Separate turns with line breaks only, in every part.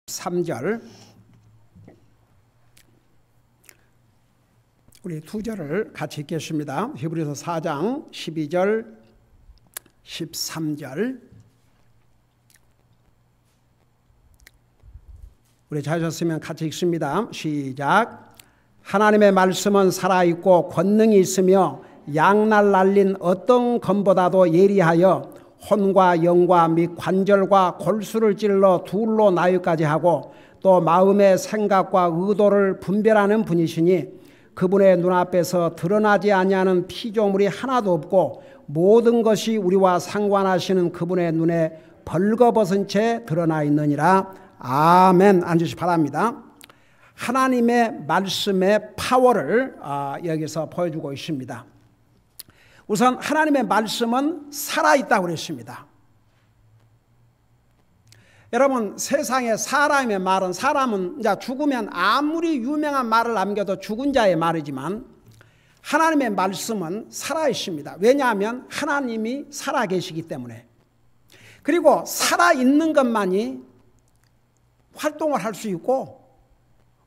3절 우리 두 절을 같이 읽겠습니다. 히브리서 4장 12절 13절 우리 찾으셨으면 같이 읽습니다. 시작. 하나님의 말씀은 살아있고 권능이 있으며 양날 날린 어떤 검보다도 예리하여 혼과 영과 및 관절과 골수를 찔러 둘로 나뉘기까지 하고 또 마음의 생각과 의도를 분별하는 분이시니 그분의 눈앞에서 드러나지 아니하는 피조물이 하나도 없고 모든 것이 우리와 상관하시는 그분의 눈에 벌거벗은 채 드러나 있느니라. 아멘. 앉으시 바랍니다. 하나님의 말씀의 파워를 여기서 보여주고 있습니다. 우선 하나님의 말씀은 살아있다고 그랬습니다. 여러분, 세상에 사람의 말은, 사람은 이제 죽으면 아무리 유명한 말을 남겨도 죽은 자의 말이지만 하나님의 말씀은 살아있습니다. 왜냐하면 하나님이 살아계시기 때문에. 그리고 살아있는 것만이 활동을 할 수 있고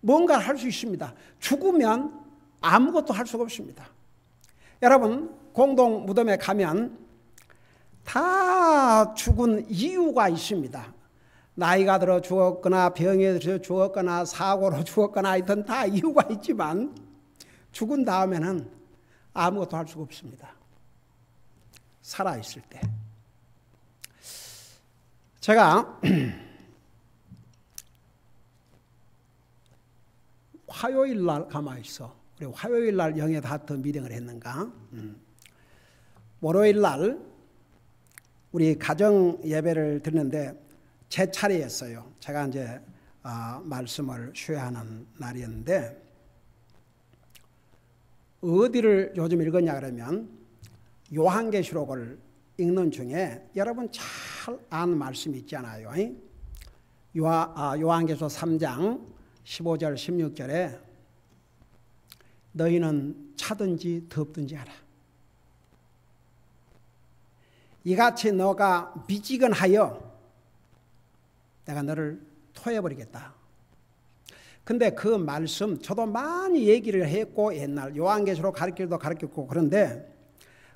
뭔가를 할 수 있습니다. 죽으면 아무것도 할 수가 없습니다. 여러분, 공동 무덤에 가면 다 죽은 이유가 있습니다. 나이가 들어 죽었거나 병에 들어 죽었거나 사고로 죽었거나 하여튼 다 이유가 있지만 죽은 다음에는 아무것도 할 수가 없습니다. 살아있을 때. 제가 화요일 날 가만히 있어. 우리 화요일 날 영에 닿더 미팅을 했는가? 월요일 날 우리 가정 예배를 드렸는데 제 차례였어요. 제가 이제 말씀을 수여하는 날이었는데 어디를 요즘 읽었냐 그러면 요한계시록을 읽는 중에 여러분 잘 아는 말씀이 있잖아요. 요한계시록 3장 15절 16절에 너희는 차든지 덥든지 하라. 이같이 너가 미지근하여 내가 너를 토해버리겠다. 근데 그 말씀 저도 많이 얘기를 했고 옛날 요한계시록 가르치기도 가르쳤고 그런데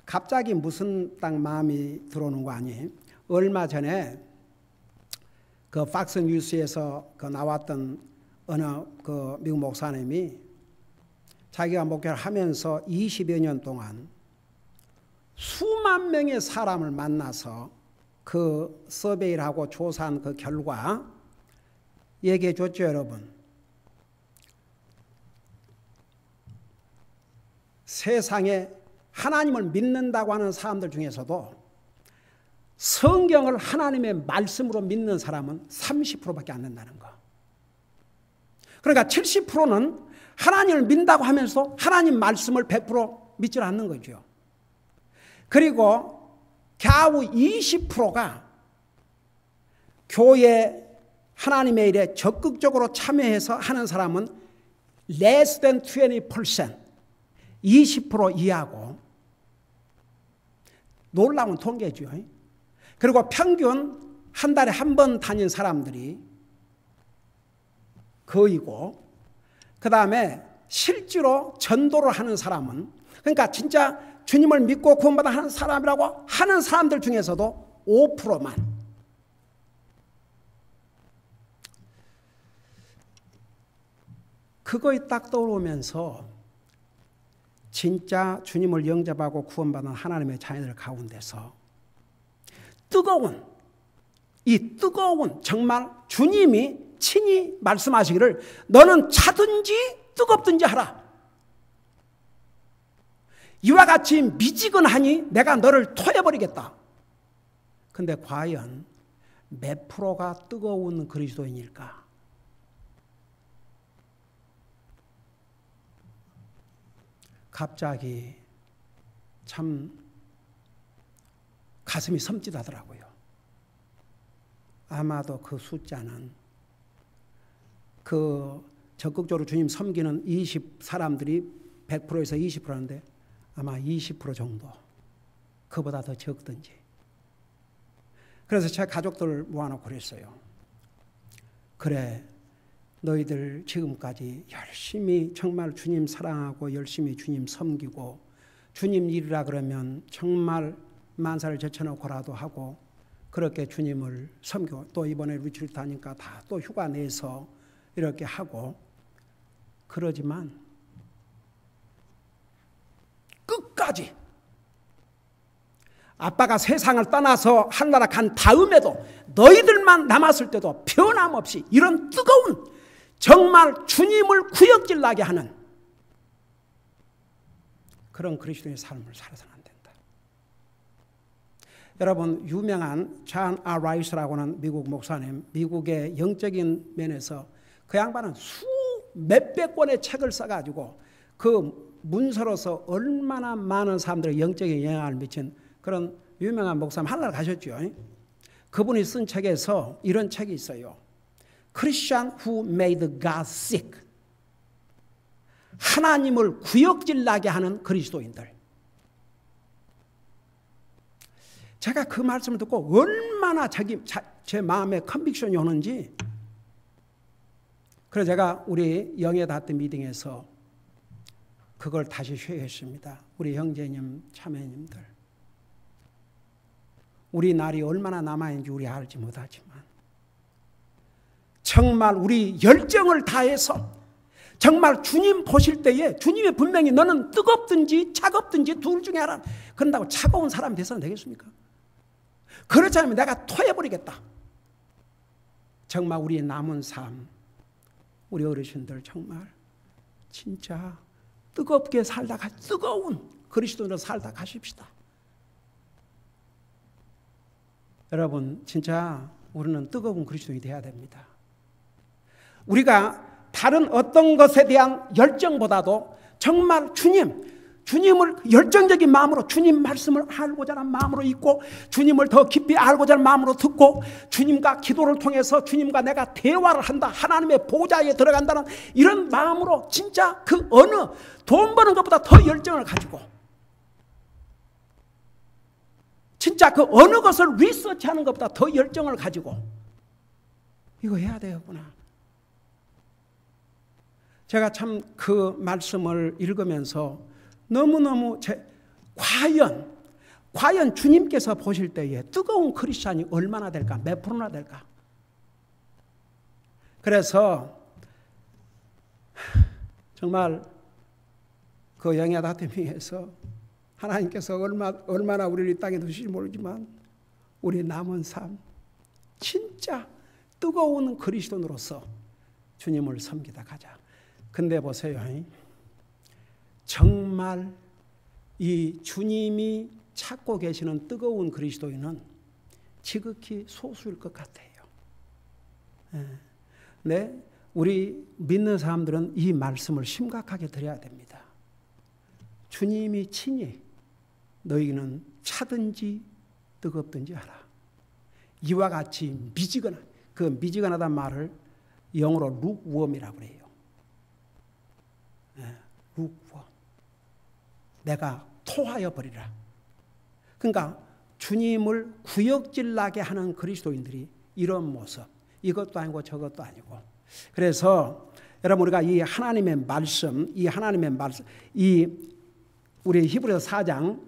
갑자기 무슨 딱 마음이 들어오는 거 아니? 얼마 전에 그 팍스 뉴스에서 그 나왔던 어느 그 미국 목사님이 자기가 목회를 하면서 20여 년 동안 수만 명의 사람을 만나서 그 서베이를 하고 조사한 그 결과 얘기해 줬죠, 여러분. 세상에 하나님을 믿는다고 하는 사람들 중에서도 성경을 하나님의 말씀으로 믿는 사람은 30%밖에 안 된다는 거. 그러니까 70%는 하나님을 믿는다고 하면서 하나님 말씀을 100% 믿지 않는 거죠. 그리고 겨우 20%가 교회 하나님의 일에 적극적으로 참여해서 하는 사람은 less than 20%, 20% 이하고 놀라운 통계죠. 그리고 평균 한 달에 한 번 다닌 사람들이 거의고 그 다음에 실제로 전도를 하는 사람은 그러니까 진짜 주님을 믿고 구원받아 하는 사람이라고 하는 사람들 중에서도 5%만. 그거에 딱 떠오르면서 진짜 주님을 영접하고 구원받은 하나님의 자녀들 가운데서 이 뜨거운 정말 주님이 친히 말씀하시기를 너는 차든지 뜨겁든지 하라. 이와 같이 미지근하니 내가 너를 토해버리겠다. 근데 과연 몇 프로가 뜨거운 그리스도인일까? 갑자기 참 가슴이 섬찟하더라고요. 아마도 그 숫자는 그 적극적으로 주님 섬기는 사람들이 100%에서 20%인데 아마 20% 정도, 그보다 더 적든지. 그래서 제 가족들 모아놓고 그랬어요. 그래, 너희들 지금까지 열심히 정말 주님 사랑하고 열심히 주님 섬기고 주님 일이라 그러면 정말 만사를 제쳐놓고라도 하고 그렇게 주님을 섬기고 또 이번에 루치를 다니까 다 또 휴가 내서 이렇게 하고 그러지만 끝까지 아빠가 세상을 떠나서 하늘나라 간 다음에도 너희들만 남았을 때도 변함없이 이런 뜨거운 정말 주님을 구역질 나게 하는 그런 그리스도의 삶을 살아서는 안 된다. 여러분, 유명한 존 아 라이스라고는 미국 목사님, 미국의 영적인 면에서 그 양반은 몇백 권의 책을 써가지고 그 문서로서 얼마나 많은 사람들의 영적인 영향을 미친 그런 유명한 목사님 하늘나라 가셨죠. 그분이 쓴 책에서 이런 책이 있어요. Christian who made God sick. 하나님을 구역질 나게 하는 그리스도인들. 제가 그 말씀을 듣고 얼마나 제 마음에 컨빅션이 오는지. 그래서 제가 우리 영예 다트 미팅에서 그걸 다시 쉐어했습니다. 우리 형제님, 자매님들. 우리 날이 얼마나 남아있는지 우리 알지 못하지만 정말 우리 열정을 다해서 정말 주님 보실 때에 주님이 분명히 너는 뜨겁든지 차갑든지 둘 중에 하나 그런다고 차가운 사람이 돼서는 되겠습니까? 그렇지 않으면 내가 토해버리겠다. 정말 우리 남은 삶 우리 어르신들 정말 진짜 뜨겁게 살다가 뜨거운 그리스도인으로 살다 가십시다. 여러분 진짜 우리는 뜨거운 그리스도인이 되어야 됩니다. 우리가 다른 어떤 것에 대한 열정보다도 정말 주님을 열정적인 마음으로 주님 말씀을 알고자 하는 마음으로 읽고 주님을 더 깊이 알고자 하는 마음으로 듣고 주님과 기도를 통해서 주님과 내가 대화를 한다. 하나님의 보좌에 들어간다는 이런 마음으로 진짜 그 어느 돈 버는 것보다 더 열정을 가지고 진짜 그 어느 것을 리서치하는 것보다 더 열정을 가지고 이거 해야 되겠구나. 제가 참 그 말씀을 읽으면서 너무너무 과연 주님께서 보실 때에 뜨거운 크리스찬이 얼마나 될까? 몇 프로나 될까? 그래서 정말 그 영예 다툼에서 하나님께서 얼마나 우리를 이 땅에 두실지 모르지만 우리 남은 삶 진짜 뜨거운 그리스도인으로서 주님을 섬기다 가자. 근데 보세요. 정말 이 주님이 찾고 계시는 뜨거운 그리스도인은 지극히 소수일 것 같아요. 네, 우리 믿는 사람들은 이 말씀을 심각하게 들어야 됩니다. 주님이 친히 너희는 차든지 뜨겁든지 하라. 이와 같이 미지근한, 그 미지근하단 말을 영어로 lukewarm이라고 해요. lukewarm. 내가 토하여 버리라. 그러니까 주님을 구역질나게 하는 그리스도인들이 이런 모습, 이것도 아니고 저것도 아니고. 그래서 여러분 우리가 이 하나님의 말씀, 우리 히브리서 4장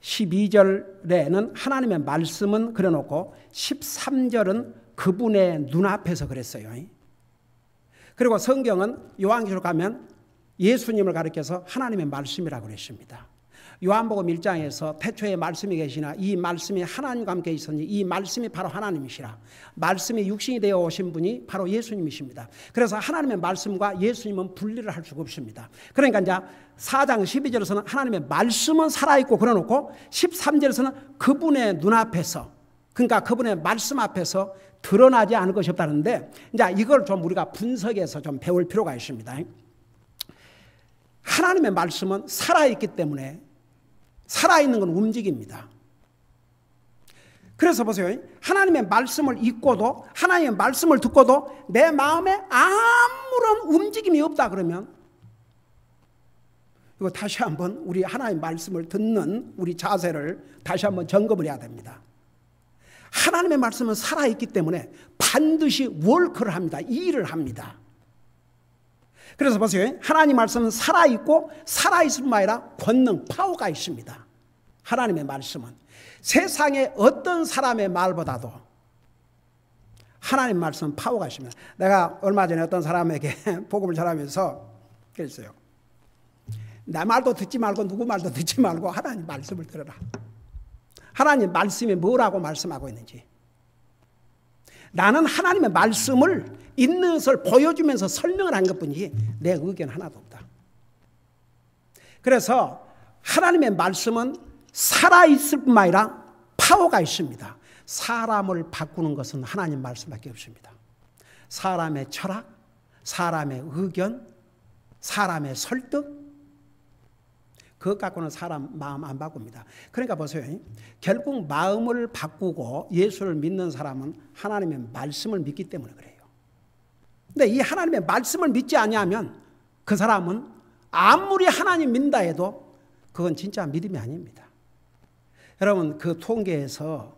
12절에는 하나님의 말씀은 그려놓고 13절은 그분의 눈앞에서 그랬어요. 그리고 성경은 요한계시록 가면 예수님을 가리켜서 하나님의 말씀이라고 그랬습니다. 요한복음 1장에서 태초에 말씀이 계시나 이 말씀이 하나님과 함께 있었니 이 말씀이 바로 하나님이시라. 말씀이 육신이 되어 오신 분이 바로 예수님이십니다. 그래서 하나님의 말씀과 예수님은 분리를 할 수가 없습니다. 그러니까 이제 4장 12절에서는 하나님의 말씀은 살아있고 그러놓고 13절에서는 그분의 눈앞에서, 그러니까 그분의 말씀 앞에서 드러나지 않을 것이 없다는데, 이제 이걸 좀 우리가 분석해서 좀 배울 필요가 있습니다. 하나님의 말씀은 살아있기 때문에 살아있는 건 움직입니다. 그래서 보세요. 하나님의 말씀을 읽고도 하나님의 말씀을 듣고도 내 마음에 아무런 움직임이 없다 그러면 이거 다시 한번 우리 하나님의 말씀을 듣는 우리 자세를 다시 한번 점검을 해야 됩니다. 하나님의 말씀은 살아있기 때문에 반드시 워크를 합니다. 일을 합니다. 그래서 보세요. 하나님 말씀은 살아있고 살아있을 뿐만 아니라 권능, 파워가 있습니다. 하나님의 말씀은 세상의 어떤 사람의 말보다도 하나님 말씀은 파워가 있습니다. 내가 얼마 전에 어떤 사람에게 복음을 전하면서 그랬어요. 내 말도 듣지 말고 누구 말도 듣지 말고 하나님 말씀을 들어라. 하나님 말씀이 뭐라고 말씀하고 있는지. 나는 하나님의 말씀을 있는 것을 보여주면서 설명을 한 것뿐이지 내 의견 하나도 없다. 그래서 하나님의 말씀은 살아있을 뿐만 아니라 파워가 있습니다. 사람을 바꾸는 것은 하나님 말씀밖에 없습니다. 사람의 철학, 사람의 의견, 사람의 설득, 그것 갖고는 사람 마음 안 바꿉니다. 그러니까 보세요. 결국 마음을 바꾸고 예수를 믿는 사람은 하나님의 말씀을 믿기 때문에 그래요. 근데 이 하나님의 말씀을 믿지 아니하면 그 사람은 아무리 하나님 믿는다 해도 그건 진짜 믿음이 아닙니다. 여러분, 그 통계에서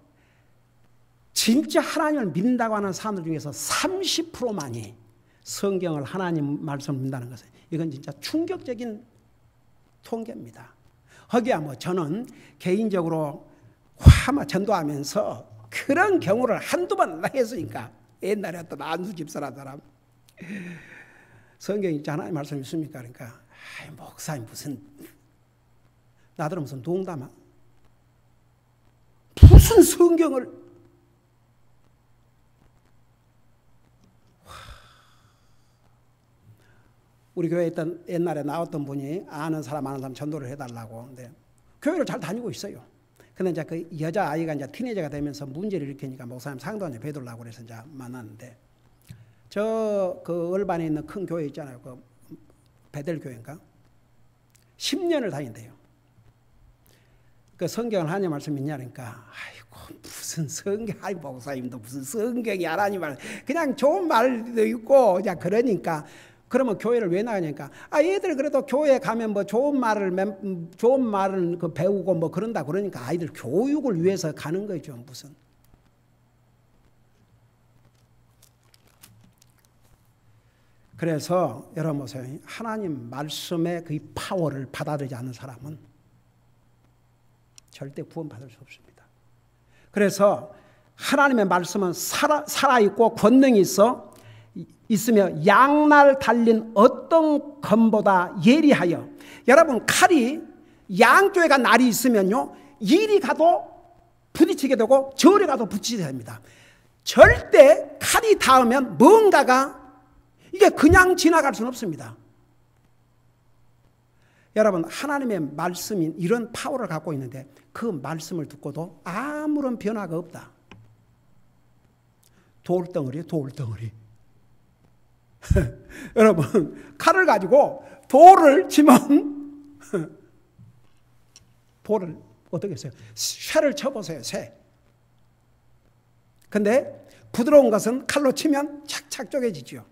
진짜 하나님을 믿는다고 하는 사람들 중에서 30%만이 성경을 하나님 말씀을 믿는다는 것은 이건 진짜 충격적인 통계입니다. 거기야 뭐 저는 개인적으로 화마 전도하면서 그런 경우를 한두 번 했으니까 옛날에 어떤 안수 집사라는 사람 성경 진짜 하나님 말씀 있습니까? 그러니까 목사님 무슨 나더러 무슨 농담 무슨 성경을 우리 교회에 있던 옛날에 나왔던 분이 아는 사람 전도를 해달라고. 근데 교회를 잘 다니고 있어요. 근데 이제 그 여자아이가 이제 티네이저가 되면서 문제를 일으키니까 목사님 상도원에 배달라고 그래서 이제 만났는데 그 얼반에 있는 큰 교회 있잖아요. 그 베델교회인가? 10년을 다닌대요. 그 성경을 하나님 말씀 믿냐니까 아이고 무슨 성경, 아이 목사님도 무슨 성경이 하나님 말 그냥 좋은 말도 있고 그냥 그러니까 그러면 교회를 왜 나가냐니까 얘들 그래도 교회에 가면 뭐 좋은 말을 그 배우고 뭐 그런다 그러니까 아이들 교육을 위해서 가는 거죠 무슨. 그래서 여러분 보세요. 하나님 말씀의 그 파워를 받아들이지 않는 사람은 절대 구원받을 수 없습니다. 그래서 하나님의 말씀은 살아있고 권능이 있으며 양날 달린 어떤 검보다 예리하여. 여러분 칼이 양쪽에 날이 있으면요 이리 가도 부딪히게 되고 저리 가도 부딪히게 됩니다. 절대 칼이 닿으면 뭔가가 이게 그냥 지나갈 수는 없습니다. 여러분 하나님의 말씀인 이런 파워를 갖고 있는데 그 말씀을 듣고도 아무런 변화가 없다. 돌덩어리. 여러분 칼을 가지고 돌을 치면 돌을 어떻게 했어요? 쇠를 쳐보세요. 쇠. 근데 부드러운 것은 칼로 치면 착착 쪼개지죠.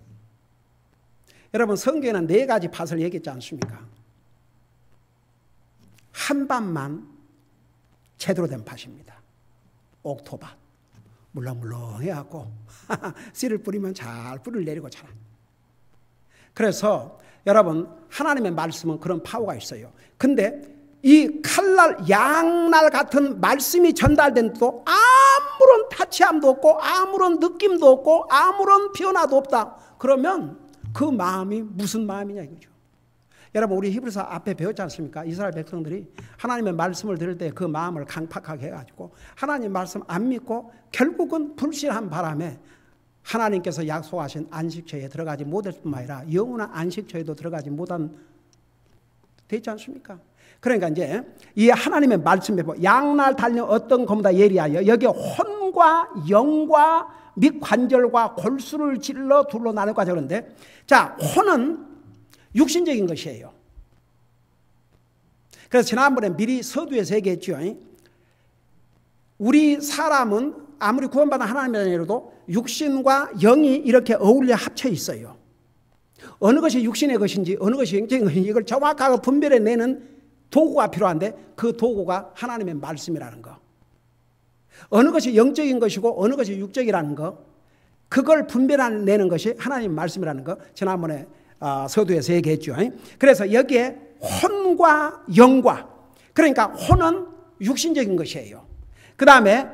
여러분 성경에는 4가지 밭을 얘기했지 않습니까? 한 밭만 제대로 된 밭입니다. 옥토밭. 물렁물렁 해갖고 씨를 뿌리면 잘 뿌리를 내리고 자라. 그래서 여러분 하나님의 말씀은 그런 파워가 있어요. 근데 이 칼날 양날 같은 말씀이 전달된도 아무런 타치함도 없고 아무런 느낌도 없고 아무런 변화도 없다. 그러면 그 마음이 무슨 마음이냐 이거죠. 여러분 우리 히브리서 앞에 배웠지 않습니까? 이스라엘 백성들이 하나님의 말씀을 들을 때 그 마음을 강팍하게 해가지고 하나님 말씀 안 믿고 결국은 불신한 바람에 하나님께서 약속하신 안식처에 들어가지 못했을 뿐만 아니라 영원한 안식처에도 들어가지 못한 되지 않습니까? 그러니까 이제 이 하나님의 말씀에 양날 달린 어떤 검보다 예리하여 여기에 혼과 영과 및 관절과 골수를 찔러 둘로 나눌 거죠. 그런데 자 혼은 육신적인 것이에요. 그래서 지난번에 미리 서두에서 얘기했죠. 우리 사람은 아무리 구원받은 하나님이라도 육신과 영이 이렇게 어울려 합쳐 있어요. 어느 것이 육신의 것인지 어느 것이 영적인 것인지 이걸 정확하게 분별해내는 도구가 필요한데 그 도구가 하나님의 말씀이라는 거. 어느 것이 영적인 것이고 어느 것이 육적이라는 거, 그걸 분별해내는 것이 하나님 말씀이라는 거 지난번에 서두에서 얘기했죠. 그래서 여기에 혼과 영과, 그러니까 혼은 육신적인 것이에요. 그 다음에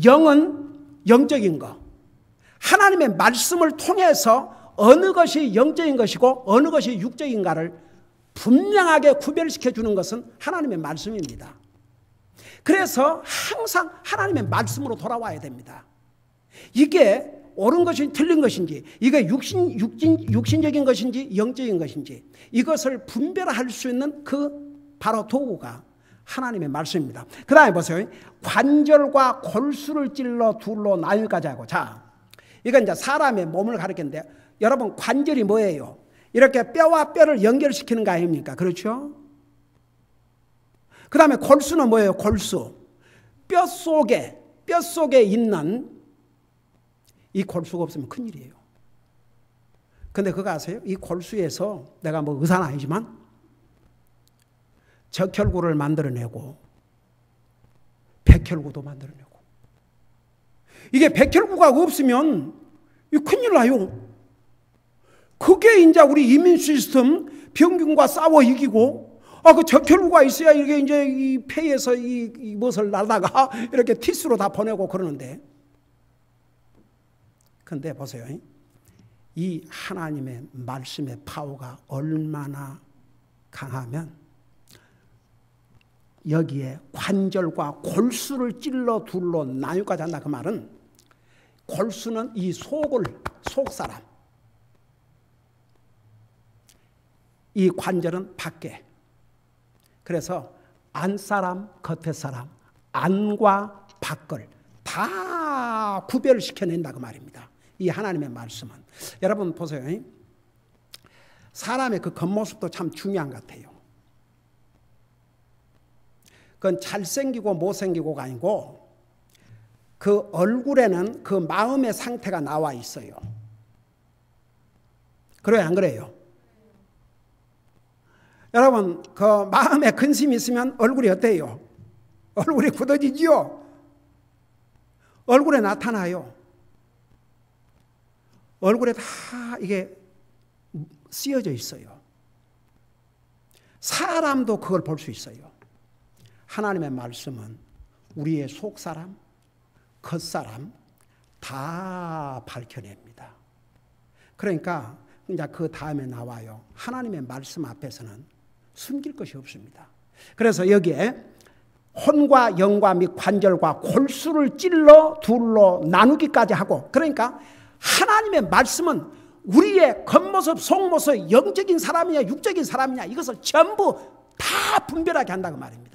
영은 영적인 거. 하나님의 말씀을 통해서 어느 것이 영적인 것이고 어느 것이 육적인가를 분명하게 구별시켜 주는 것은 하나님의 말씀입니다. 그래서 항상 하나님의 말씀으로 돌아와야 됩니다. 이게 옳은 것인지 틀린 것인지, 이게 육신적인 것인지 영적인 것인지, 이것을 분별할 수 있는 그 바로 도구가 하나님의 말씀입니다. 그 다음에 보세요. 관절과 골수를 찔러 둘로 나뉘기까지 하고. 자, 이건 이제 사람의 몸을 가리키는데, 여러분 관절이 뭐예요? 이렇게 뼈와 뼈를 연결시키는 거 아닙니까? 그렇죠? 그 다음에 골수는 뭐예요? 골수. 뼈 속에 있는 이 골수가 없으면 큰일이에요. 근데 그거 아세요? 이 골수에서 내가 뭐 의사는 아니지만 적혈구를 만들어내고 백혈구도 만들어내고, 이게 백혈구가 없으면 이거 큰일 나요. 그게 이제 우리 이민 시스템 병균과 싸워 이기고, 그 적혈구가 있어야 이게 이제 이 폐에서 이 무엇을 날다가 이렇게 티스로 다 보내고 그러는데, 근데 보세요. 이 하나님의 말씀의 파워가 얼마나 강하면 여기에 관절과 골수를 찔러 둘로 나뉘기까지 한다. 그 말은 골수는 이 속사람, 이 관절은 밖에. 그래서 안사람, 겉에사람, 안과 밖을 다 구별시켜낸다 그 말입니다. 이 하나님의 말씀은. 여러분 보세요. 사람의 그 겉모습도 참 중요한 것 같아요. 그건 잘생기고 못생기고가 아니고 그 얼굴에는 그 마음의 상태가 나와 있어요. 그래요, 안 그래요? 여러분 그 마음에 근심이 있으면 얼굴이 어때요? 얼굴이 굳어지지요? 얼굴에 나타나요. 얼굴에 다 이게 쓰여져 있어요. 사람도 그걸 볼 수 있어요. 하나님의 말씀은 우리의 속사람, 겉사람 다 밝혀냅니다. 그러니까 이제 그 다음에 나와요. 하나님의 말씀 앞에서는 숨길 것이 없습니다. 그래서 여기에 혼과 영과 및 관절과 골수를 찔러 둘로 나누기까지 하고, 그러니까 하나님의 말씀은 우리의 겉모습, 속모습, 영적인 사람이냐 육적인 사람이냐 이것을 전부 다 분별하게 한다고 말입니다.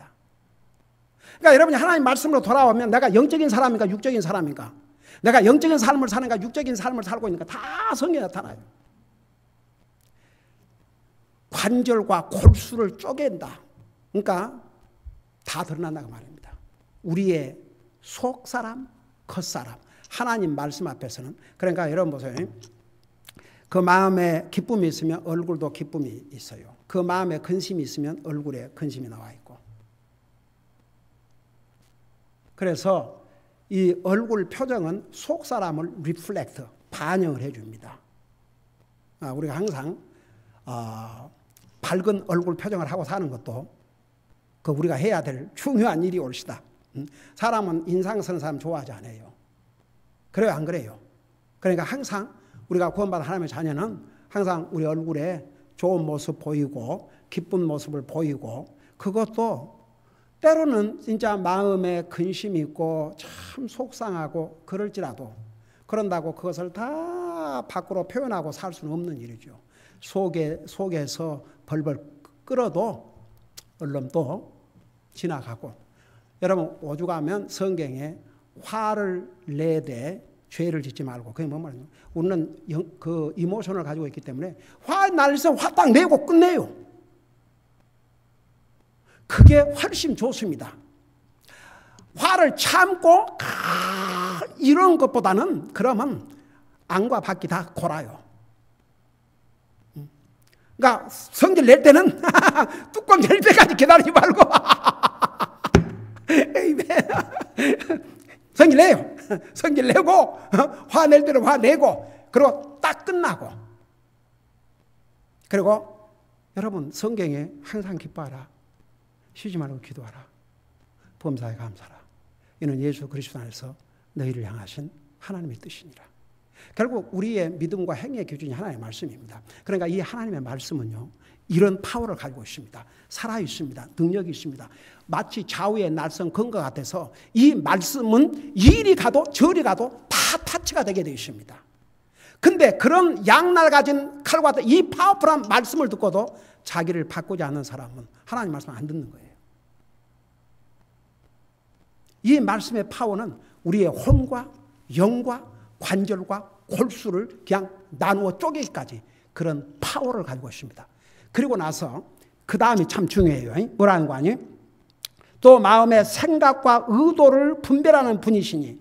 그러니까 여러분이 하나님 말씀으로 돌아오면 내가 영적인 사람인가 육적인 사람인가, 내가 영적인 삶을 사는가 육적인 삶을 살고 있는가 다 성경에 나타나요. 관절과 골수를 쪼갠다. 그러니까 다 드러난다고 말입니다. 우리의 속사람, 겉사람. 하나님 말씀 앞에서는. 그러니까 여러분 보세요. 그 마음에 기쁨이 있으면 얼굴도 기쁨이 있어요. 그 마음에 근심이 있으면 얼굴에 근심이 나와 있고. 그래서 이 얼굴 표정은 속사람을 리플렉트, 반영을 해줍니다. 우리가 항상 밝은 얼굴 표정을 하고 사는 것도 그 우리가 해야 될 중요한 일이 올시다. 사람은 인상 쓰는 사람 좋아하지 않아요. 그래요, 안 그래요? 그러니까 항상 우리가 구원받은 하나님의 자녀는 항상 우리 얼굴에 좋은 모습 보이고 기쁜 모습을 보이고, 그것도 때로는 진짜 마음에 근심이 있고 참 속상하고 그럴지라도 그런다고 그것을 다 밖으로 표현하고 살 수는 없는 일이죠. 속에서 벌벌 끓어도 얼른 또 지나가고. 여러분 오죽하면 성경에 화를 내되 죄를 짓지 말고, 그게 뭔 말이에요? 우리는 그 이모션을 가지고 있기 때문에 화 날서 화 딱 내고 끝내요. 그게 훨씬 좋습니다. 화를 참고 이런 것보다는 그러면 안과 밖이 다 골아요. 그러니까 성질 낼 때는 뚜껑 낼 때까지 기다리지 말고 성질 내요. 성질 내고 화낼 대로 화내고 그리고 딱 끝나고. 그리고 여러분 성경에 항상 기뻐하라. 쉬지 말고 기도하라. 범사에 감사하라. 이는 예수 그리스도 안에서 너희를 향하신 하나님의 뜻이니라. 결국 우리의 믿음과 행위의 기준이 하나님의 말씀입니다. 그러니까 이 하나님의 말씀은요, 이런 파워를 가지고 있습니다. 살아있습니다. 능력이 있습니다. 마치 좌우의 날선 근거 같아서 이 말씀은 이리 가도 저리 가도 다 타치가 되게 되어 있습니다. 근데 그런 양날 가진 칼과 같은 이 파워풀한 말씀을 듣고도 자기를 바꾸지 않는 사람은 하나님 말씀을 안 듣는 거예요. 이 말씀의 파워는 우리의 혼과 영과 관절과 골수를 그냥 나누어 쪼개기까지 그런 파워를 가지고 있습니다. 그리고 나서 그 다음이 참 중요해요. 뭐라는 거 아니에요? 또 마음의 생각과 의도를 분별하는 분이시니,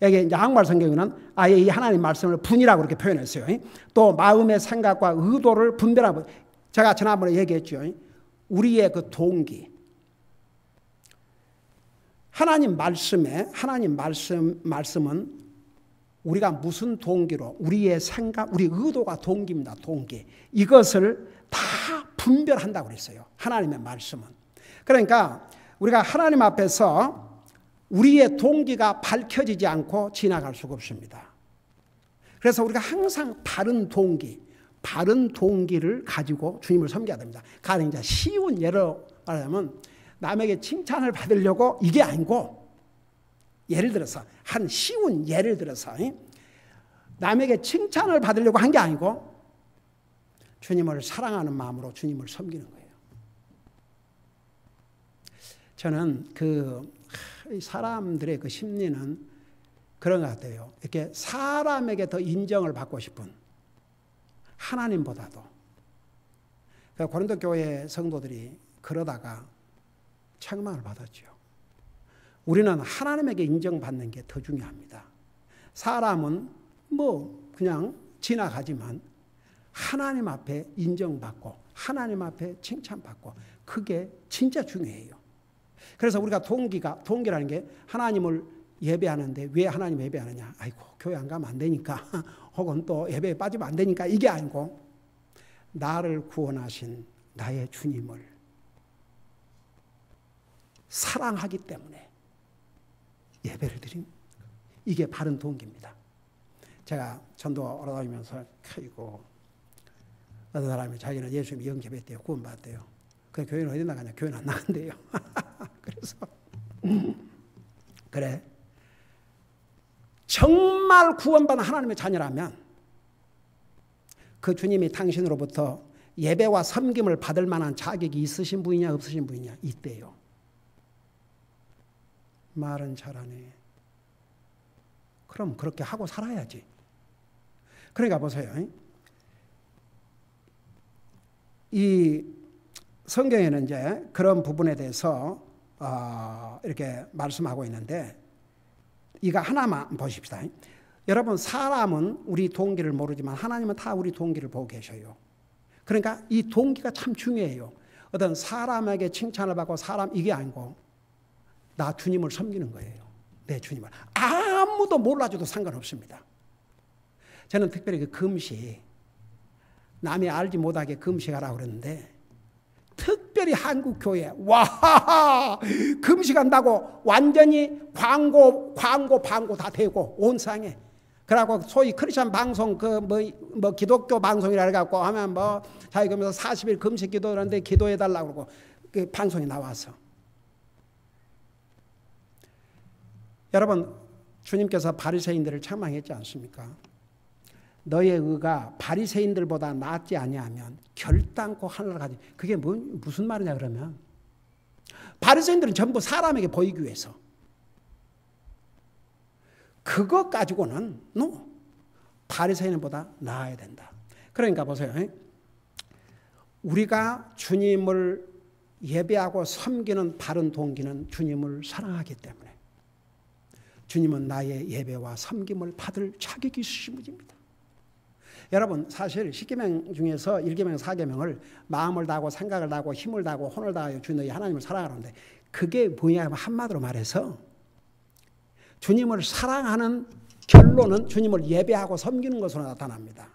여기 이제 한국말 성경에는 아예 이 하나님 말씀을 분이라고 그렇게 표현했어요. 또 마음의 생각과 의도를 분별하는 분. 제가 지난번에 얘기했죠. 우리의 그 동기. 하나님 말씀은 우리가 무슨 동기로, 우리의 생각, 우리 의도가 동기입니다. 동기. 이것을 다 분별한다고 그랬어요. 하나님의 말씀은. 그러니까 우리가 하나님 앞에서 우리의 동기가 밝혀지지 않고 지나갈 수가 없습니다. 그래서 우리가 항상 바른 동기를 가지고 주님을 섬겨야 됩니다. 가령 이제 쉬운 예로 말하자면 남에게 칭찬을 받으려고 이게 아니고, 예를 들어서 한 쉬운 예를 들어서 남에게 칭찬을 받으려고 한 게 아니고 주님을 사랑하는 마음으로 주님을 섬기는 거예요. 저는 사람들의 그 심리는 그런 것 같아요. 이렇게 사람에게 더 인정을 받고 싶은, 하나님보다도. 고린도 교회 성도들이 그러다가 책망을 받았죠. 우리는 하나님에게 인정받는 게 더 중요합니다. 사람은 그냥 지나가지만 하나님 앞에 인정받고 하나님 앞에 칭찬받고, 그게 진짜 중요해요. 그래서 우리가 동기라는 게 하나님을 예배하는데 왜 하나님 예배하느냐? 아이고 교회 안 가면 안 되니까 혹은 또 예배에 빠지면 안 되니까, 이게 아니고 나를 구원하신 나의 주님을 사랑하기 때문에 예배를 드린, 이게 바른 동기입니다. 제가 전도 오라다니면서 어떤 사람이 자기는 예수님이 영접했대요. 구원받았대요. 그 교회는 어디 나가냐? 교회는 안 나간대요. 그래서 그래, 정말 구원받은 하나님의 자녀라면 그 주님이 당신으로부터 예배와 섬김을 받을 만한 자격이 있으신 분이냐 없으신 분이냐? 있대요. 말은 잘하네. 그럼 그렇게 하고 살아야지. 그러니까 보세요. 이 성경에는 이제 그런 부분에 대해서 이렇게 말씀하고 있는데, 이거 하나만 보십시다. 여러분, 사람은 우리 동기를 모르지만 하나님은 다 우리 동기를 보고 계셔요. 그러니까 이 동기가 참 중요해요. 어떤 사람에게 칭찬을 받고 이게 아니고 나 주님을 섬기는 거예요. 내 주님을. 아무도 몰라줘도 상관없습니다. 저는 특별히 그 금식, 남이 알지 못하게 금식하라고 그러는데, 특별히 한국 교회, 와, 금식한다고 완전히 광고 다 되고 온 세상에. 그러고 소위 크리스천 방송, 기독교 방송이라 해갖고 하면 자기 그러면서 40일 금식 기도하는데 기도해달라고 그러고 그 방송에 나와서. 여러분, 주님께서 바리새인들을 책망했지 않습니까? 너의 의가 바리새인들보다 낫지 아니하면 결단코 하늘을 가지. 그게 무슨 말이냐 그러면, 바리새인들은 전부 사람에게 보이기 위해서, 그것 가지고는 바리새인보다 나아야 된다. 그러니까 보세요. 우리가 주님을 예배하고 섬기는 바른 동기는 주님을 사랑하기 때문에, 주님은 나의 예배와 섬김을 받을 자격이 있으신 분입니다. 여러분, 사실 10계명 중에서 1계명 4계명을 마음을 다하고 생각을 다하고 힘을 다하고 혼을 다하여 주 너희 하나님을 사랑하는데, 그게 뭐냐 하면 한마디로 말해서 주님을 사랑하는 결론은 주님을 예배하고 섬기는 것으로 나타납니다.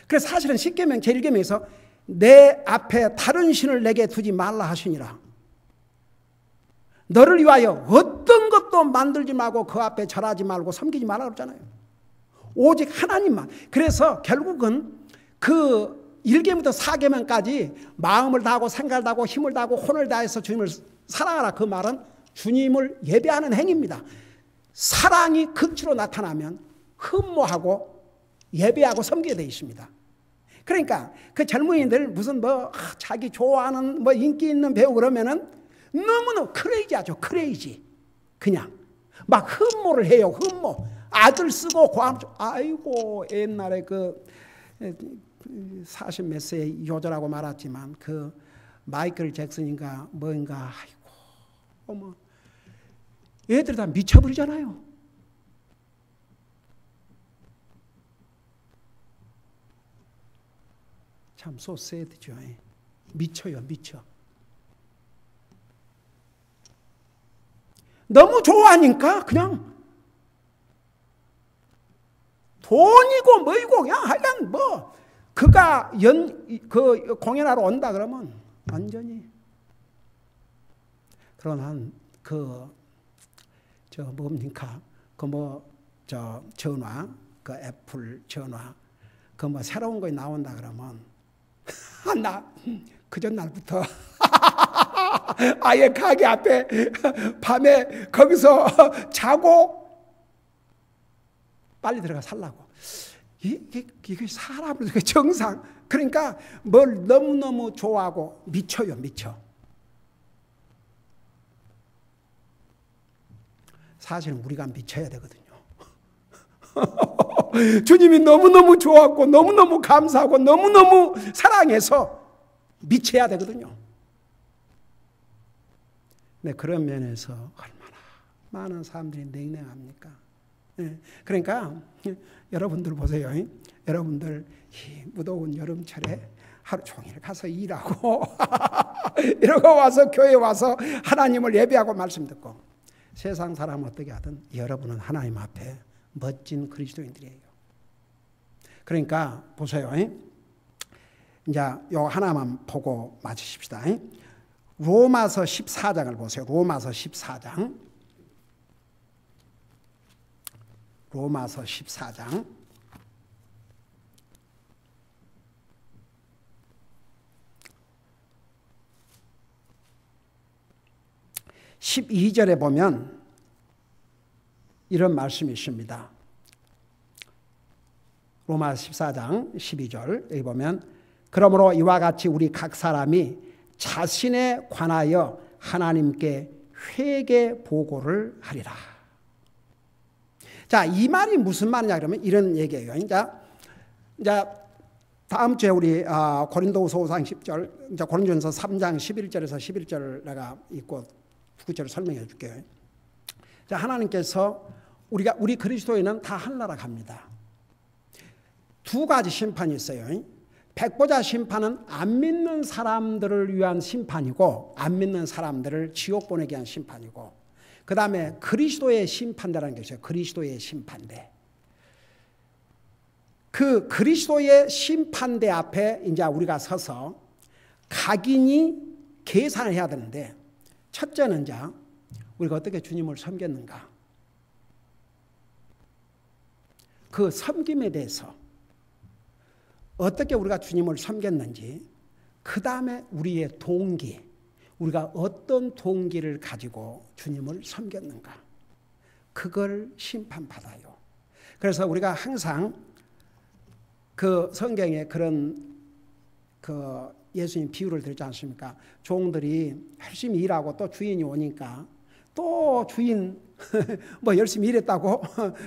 그래서 사실은 십계명 제1계명에서 내 앞에 다른 신을 내게 두지 말라 하시니라. 너를 위하여 어떤 것도 만들지 말고 그 앞에 절하지 말고 섬기지 말라 그러잖아요. 오직 하나님만. 그래서 결국은 그 1계명부터 4계명까지 마음을 다하고 생각을 다하고 힘을 다하고 혼을 다해서 주님을 사랑하라. 그 말은 주님을 예배하는 행위입니다. 사랑이 극치로 나타나면 흠모하고 예배하고 섬기게 되어 있습니다. 그러니까 그 젊은이들 무슨 자기 좋아하는 인기 있는 배우 그러면은 너무너무 크레이지하죠. 크레이지. 그냥 막 흠모를 해요. 흠모. 아들 쓰고 고함. 아이고 옛날에 그 40 몇 세의 요절하고 말았지만 그 마이클 잭슨인가 뭔가 아이고 어머 애들이 다 미쳐버리잖아요. 참 so sad죠. 미쳐요. 미쳐. 너무 좋아하니까 그냥 돈이고 뭐이고 그냥 하여간 그가 그 공연하러 온다 그러면 완전히 그러나 뭡니까 전화 그 애플 전화 새로운 거 나온다 그러면 나 그 전날부터 아예 가게 앞에 밤에 거기서 자고 빨리 들어가 살라고. 이게 사람을 정상. 그러니까 뭘 너무너무 좋아하고 미쳐요. 미쳐. 사실은 우리가 미쳐야 되거든요. 주님이 너무너무 좋았고 너무너무 감사하고 너무너무 사랑해서 미쳐야 되거든요. 네, 그런 면에서 얼마나 많은 사람들이 냉랭합니까? 네, 그러니까 여러분들 보세요. 여러분들 이 무더운 여름철에 하루 종일 가서 일하고 이러고 와서 교회 와서 하나님을 예배하고 말씀 듣고 세상 사람은 어떻게 하든 여러분은 하나님 앞에 멋진 그리스도인들이에요. 그러니까 보세요. 이제 요 하나만 보고 마치십시다. 로마서 14장을 보세요. 로마서 14장. 로마서 14장. 12절에 보면 이런 말씀이 있습니다. 로마서 14장 12절 여기 보면 그러므로 이와 같이 우리 각 사람이 자신에 관하여 하나님께 회개 보고를 하리라. 자, 이 말이 무슨 말이냐 그러면 이런 얘기예요. 이제 다음 주에 우리 고린도후서 5장 10절, 이제 고린도전서 3장 11절에서 11절을 내가 읽고 9절을 설명해 줄게요. 자, 하나님께서 우리 그리스도인은 다 하늘나라 갑니다. 두 가지 심판이 있어요. 백보자 심판은 안 믿는 사람들을 위한 심판이고 안 믿는 사람들을 지옥 보내기 위한 심판이고 그 다음에 그리스도의 심판대라는 게 있어요. 그리스도의 심판대. 그 그리스도의 심판대 앞에 이제 우리가 서서 각인이 계산을 해야 되는데 첫째는 이제 우리가 어떻게 주님을 섬겼는가. 그 섬김에 대해서 어떻게 우리가 주님을 섬겼는지 그 다음에 우리의 동기 우리가 어떤 동기를 가지고 주님을 섬겼는가 그걸 심판받아요. 그래서 우리가 항상 그 성경에 그런 그 예수님 비유를 드렸지 않습니까? 종들이 열심히 일하고 또 주인이 오니까 또 주인 열심히 일했다고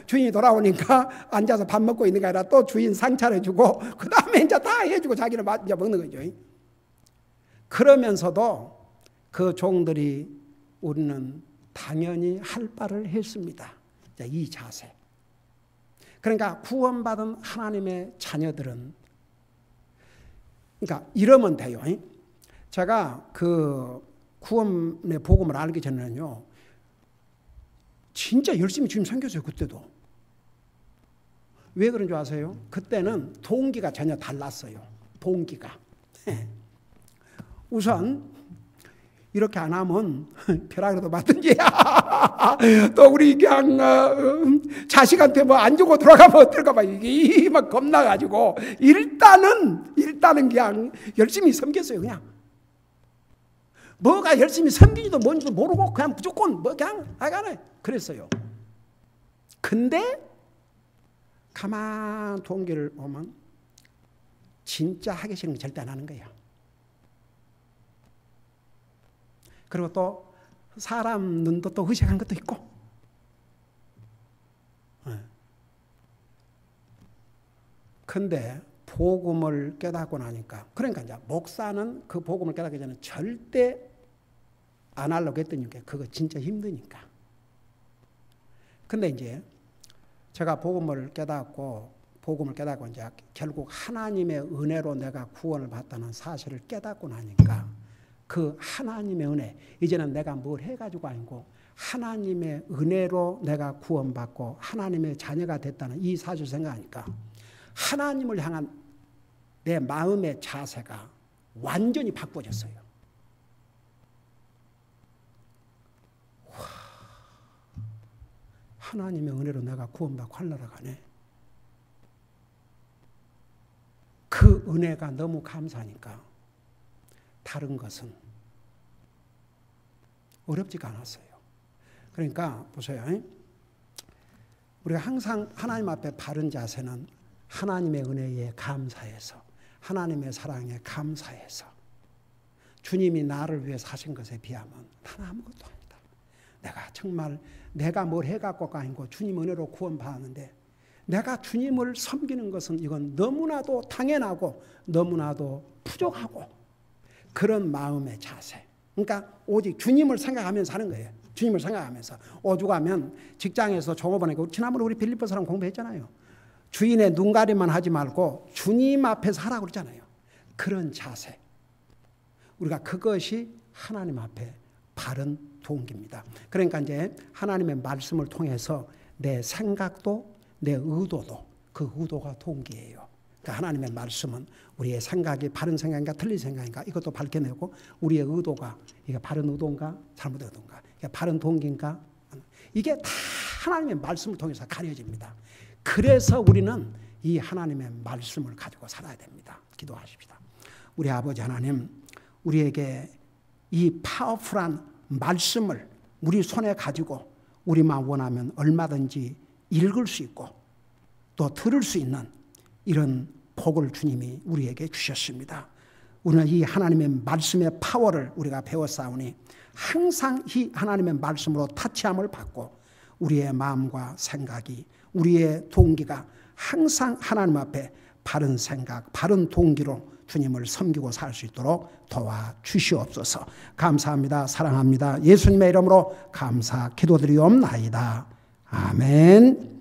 주인이 돌아오니까 앉아서 밥 먹고 있는 게 아니라 또 주인 상차려주고 그 다음에 이제 다 해주고 자기는 이제 먹는 거죠. 그러면서도 그 종들이 우리는 당연히 할 바를 했습니다. 이 자세. 그러니까 구원받은 하나님의 자녀들은 그러니까 이러면 돼요. 제가 그 구원의 복음을 알기 전에는요. 진짜 열심히 주님 섬겼어요. 그때도. 왜 그런 줄 아세요? 그때는 동기가 전혀 달랐어요. 동기가. 우선 이렇게 안 하면 벼락이라도 맞든지 또 우리 그냥 자식한테 뭐 안 주고 돌아가면 어떨까 봐 이게 막 겁나가지고 일단은 그냥 열심히 섬겼어요. 그냥 뭐가 열심히 섬기지도 뭔지도 모르고 그냥 무조건 뭐 그냥 하가네 그랬어요. 근데 가만 동기를 보면 진짜 하기 싫은 거 절대 안 하는 거예요. 그리고 또 사람 눈도 또 의식한 것도 있고. 근데 복음을 깨닫고 나니까, 그러니까 이제 목사는 그 복음을 깨닫기 전에 절대 안 하려고 했더니 그거 진짜 힘드니까. 근데 이제 제가 복음을 깨닫고 이제 결국 하나님의 은혜로 내가 구원을 받다는 사실을 깨닫고 나니까 그 하나님의 은혜, 이제는 내가 뭘 해가지고 아니고 하나님의 은혜로 내가 구원받고 하나님의 자녀가 됐다는 이 사실 생각하니까 하나님을 향한 내 마음의 자세가 완전히 바꿔졌어요. 와, 하나님의 은혜로 내가 구원받고 하늘나라 가네. 그 은혜가 너무 감사하니까 다른 것은 어렵지가 않았어요. 그러니까 보세요. 우리가 항상 하나님 앞에 바른 자세는 하나님의 은혜에 감사해서, 하나님의 사랑에 감사해서, 주님이 나를 위해서 하신 것에 비하면 나는 아무것도 아니다. 내가 정말 내가 뭘 해갖고가 아니고 주님 은혜로 구원받았는데 내가 주님을 섬기는 것은 이건 너무나도 당연하고 너무나도 부족하고 그런 마음의 자세. 그러니까 오직 주님을 생각하면서 하는 거예요. 주님을 생각하면서. 오죽하면 직장에서 종업원에게 지난번에 우리 빌립보서랑 공부했잖아요. 주인의 눈가림만 하지 말고 주님 앞에서 하라고 그러잖아요. 그런 자세. 우리가 그것이 하나님 앞에 바른 동기입니다. 그러니까 이제 하나님의 말씀을 통해서 내 생각도 내 의도도 그 의도가 동기예요. 그러니까 하나님의 말씀은 우리의 생각이 바른 생각인가 틀린 생각인가 이것도 밝혀내고 우리의 의도가 이게 바른 의도인가 잘못된 의도인가 이게 바른 동기인가 이게 다 하나님의 말씀을 통해서 가려집니다. 그래서 우리는 이 하나님의 말씀을 가지고 살아야 됩니다. 기도하십시다. 우리 아버지 하나님, 우리에게 이 파워풀한 말씀을 우리 손에 가지고 우리만 원하면 얼마든지 읽을 수 있고 또 들을 수 있는 이런 복을 주님이 우리에게 주셨습니다. 우리는 이 하나님의 말씀의 파워를 우리가 배웠사오니 항상 이 하나님의 말씀으로 타치함을 받고 우리의 마음과 생각이 우리의 동기가 항상 하나님 앞에 바른 생각, 바른 동기로 주님을 섬기고 살 수 있도록 도와주시옵소서. 감사합니다. 사랑합니다. 예수님의 이름으로 감사 기도드리옵나이다. 아멘.